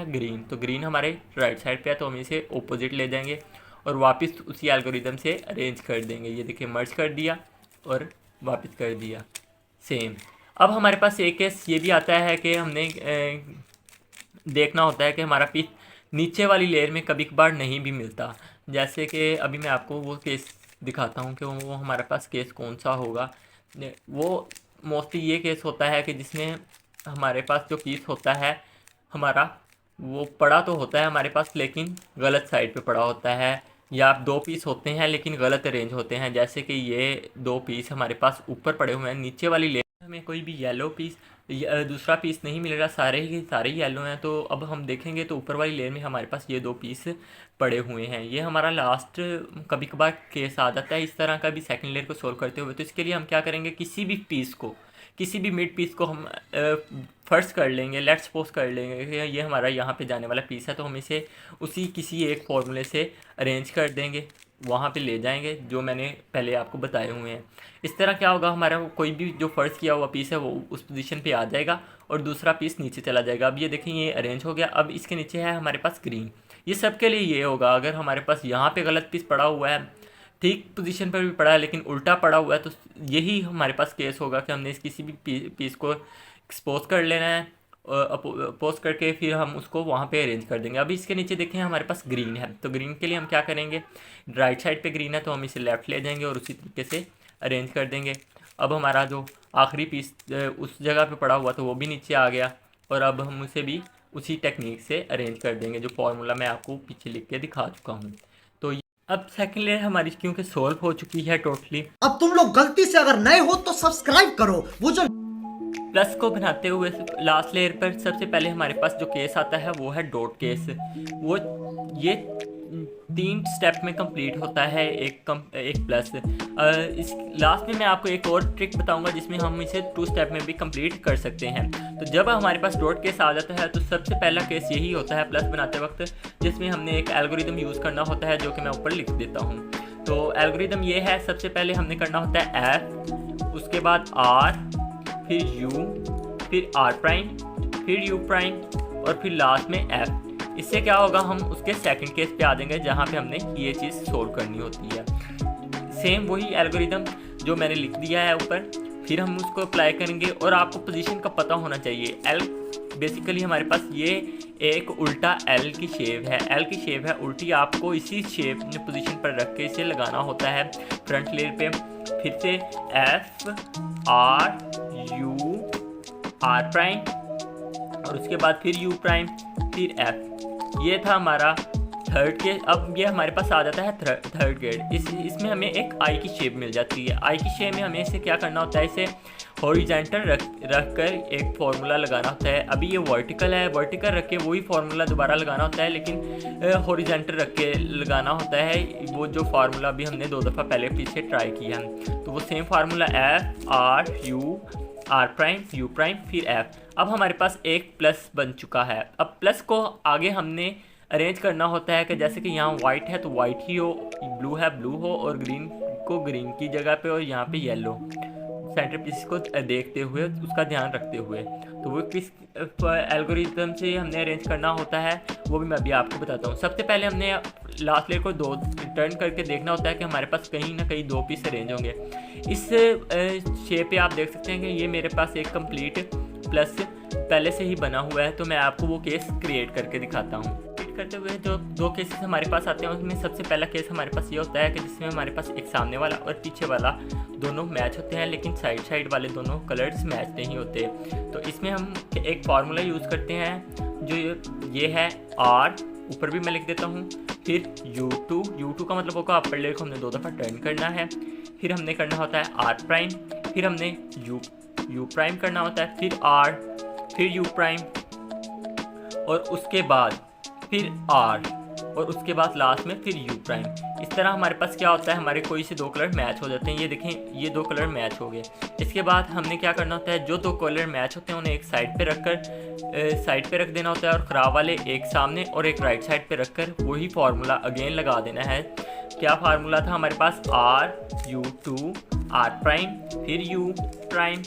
Green, तो green हमारे right side पे है तो हम इसे ऑपोजिट ले जाएंगे और वापस उसी एल्गोरिदम से अरेंज कर देंगे। ये देखिए मर्ज कर दिया और वापस कर दिया सेम। अब हमारे पास एक केस ये भी आता है कि हमने देखना होता है कि हमारा पीस नीचे वाली लेयर में कभी कभार नहीं भी मिलता। जैसे कि अभी मैं आपको वो केस दिखाता हूँ कि वो हमारे पास केस कौन सा होगा। वो मोस्टली ये केस होता है कि जिसमें हमारे पास जो पीस होता है हमारा वो पड़ा तो होता है हमारे पास लेकिन गलत साइड पे पड़ा होता है, या दो पीस होते हैं लेकिन गलत अरेंज होते हैं। जैसे कि ये दो पीस हमारे पास ऊपर पड़े हुए हैं, नीचे वाली लेयर हमें कोई भी येलो पीस दूसरा पीस नहीं मिल रहा, सारे ही सारे येलो हैं। तो अब हम देखेंगे तो ऊपर वाली लेयर में हमारे पास ये दो पीस पड़े हुए हैं। ये हमारा लास्ट कभी कभार केस आ जाता है इस तरह का भी सेकंड लेयर को सोल्व करते हुए। तो इसके लिए हम क्या करेंगे, किसी भी पीस को, किसी भी मिड पीस को हम फर्स्ट कर लेंगे, लेट्स सपोज कर लेंगे कि ये हमारा यहाँ पे जाने वाला पीस है, तो हम इसे उसी किसी एक फॉर्मूले से अरेंज कर देंगे, वहाँ पे ले जाएंगे जो मैंने पहले आपको बताए हुए हैं। इस तरह क्या होगा, हमारा कोई भी जो फर्स्ट किया हुआ पीस है वो उस पोजीशन पे आ जाएगा और दूसरा पीस नीचे चला जाएगा। अब ये देखें ये अरेंज हो गया। अब इसके नीचे है हमारे पास ग्रीन। ये सब के लिए ये होगा, अगर हमारे पास यहाँ पे गलत पीस पड़ा हुआ है, ठीक पोजीशन पर भी पड़ा है लेकिन उल्टा पड़ा हुआ है, तो यही हमारे पास केस होगा कि हमने इस किसी भी पीस को एक्सपोज कर लेना है, अपोज करके फिर हम उसको वहाँ पे अरेंज कर देंगे। अभी इसके नीचे देखें हमारे पास ग्रीन है, तो ग्रीन के लिए हम क्या करेंगे, राइट साइड पे ग्रीन है तो हम इसे लेफ़्ट ले जाएंगे और उसी तरीके से अरेंज कर देंगे। अब हमारा जो आखिरी पीस उस जगह पे पड़ा हुआ तो वो भी नीचे आ गया और अब हम उसे भी उसी टेक्निक से अरेंज कर देंगे जो फॉर्मूला मैं आपको पीछे लिख के दिखा चुका हूँ। तो अब सेकंड लेयर हमारी क्योंकि सोल्व हो चुकी है टोटली। अब तुम लोग गलती से अगर नए हो तो सब्सक्राइब करो। वो जो प्लस को बनाते हुए लास्ट लेयर पर सबसे पहले हमारे पास जो केस आता है वो है डॉट केस। वो ये 3 स्टेप में कंप्लीट होता है एक प्लस। इस लास्ट में मैं आपको एक और ट्रिक बताऊंगा जिसमें हम इसे 2 स्टेप में भी कंप्लीट कर सकते हैं। तो जब हमारे पास डॉट केस आ जाता है तो सबसे पहला केस यही होता है प्लस बनाते वक्त, जिसमें हमने एक एल्गोरिदम यूज़ करना होता है जो कि मैं ऊपर लिख देता हूँ। तो एल्गोरिदम ये है, सबसे पहले हमने करना होता है एफ, उसके बाद आर, फिर यू, फिर आर प्राइम, फिर यू प्राइम और फिर लास्ट में एफ। इससे क्या होगा, हम उसके सेकंड केस पे आ जाएंगे जहाँ पे हमने ये चीज़ सोल्व करनी होती है। सेम वही एल्गोरिदम जो मैंने लिख दिया है ऊपर, फिर हम उसको अप्लाई करेंगे और आपको पोजीशन का पता होना चाहिए। एल बेसिकली हमारे पास ये एक उल्टा एल की शेप है, एल की शेप है उल्टी, आपको इसी शेप पोजीशन पर रख के इसे लगाना होता है फ्रंट लेयर पे। फिर से F R U R prime और उसके बाद फिर यू प्राइम फिर एफ। ये था हमारा थर्ड केस। अब ये हमारे पास आ जाता है थर्ड गेट। इसमें हमें एक आई की शेप मिल जाती है। आई की शेप में हमें इसे क्या करना होता है, इसे हॉरिजॉन्टल रख कर एक फार्मूला लगाना होता है। अभी ये वर्टिकल है, वर्टिकल रख के वही फार्मूला दोबारा लगाना होता है, लेकिन हॉरिजॉन्टल रख के लगाना होता है वो जो फार्मूला भी हमने 2 दफ़ा पहले पीछे ट्राई किया। तो वो same formula F R U R prime U prime फिर एफ। अब हमारे पास एक प्लस बन चुका है। अब प्लस को आगे हमने अरेंज करना होता है कि जैसे कि यहाँ वाइट है तो वाइट ही हो, ब्लू है ब्लू हो और ग्रीन को ग्रीन की जगह पे और यहाँ पे येलो, सेंटर पीस को देखते हुए उसका ध्यान रखते हुए। तो वो किस एल्गोरिथम से हमने अरेंज करना होता है वो भी मैं अभी आपको बताता हूँ। सबसे पहले हमने लास्ट लेयर को 2 टर्न करके देखना होता है कि हमारे पास कहीं ना कहीं 2 पीस अरेंज होंगे। इस शेप पे आप देख सकते हैं कि ये मेरे पास एक कंप्लीट प्लस पहले से ही बना हुआ है। तो मैं आपको वो केस क्रिएट करके दिखाता हूँ। करते हुए जो 2 केसेस हमारे पास आते हैं उसमें सबसे पहला केस हमारे पास ये होता है कि जिसमें हमारे पास एक सामने वाला और पीछे वाला दोनों मैच होते हैं, लेकिन साइड वाले दोनों कलर्स मैच नहीं होते। तो इसमें हम एक फार्मूला यूज़ करते हैं जो ये है आर, ऊपर भी मैं लिख देता हूँ, फिर U2 का मतलब होगा अपर लेयर को हमने 2 दफ़ा टर्न करना है, फिर हमने करना होता है आर प्राइम, फिर हमने यू प्राइम करना होता है, फिर आर, फिर यू प्राइम और उसके बाद फिर आर और उसके बाद लास्ट में फिर यू प्राइम। इस तरह हमारे पास क्या होता है, हमारे कोई से 2 कलर मैच हो जाते हैं। ये देखें ये 2 कलर मैच हो गए। इसके बाद हमने क्या करना होता है, जो 2 कलर मैच होते हैं उन्हें एक साइड पे रख देना होता है और ख़राब वाले एक सामने और एक राइट साइड पे रखकर वही फार्मूला अगेन लगा देना है। क्या फार्मूला था हमारे पास, R U2 R प्राइम फिर U प्राइम।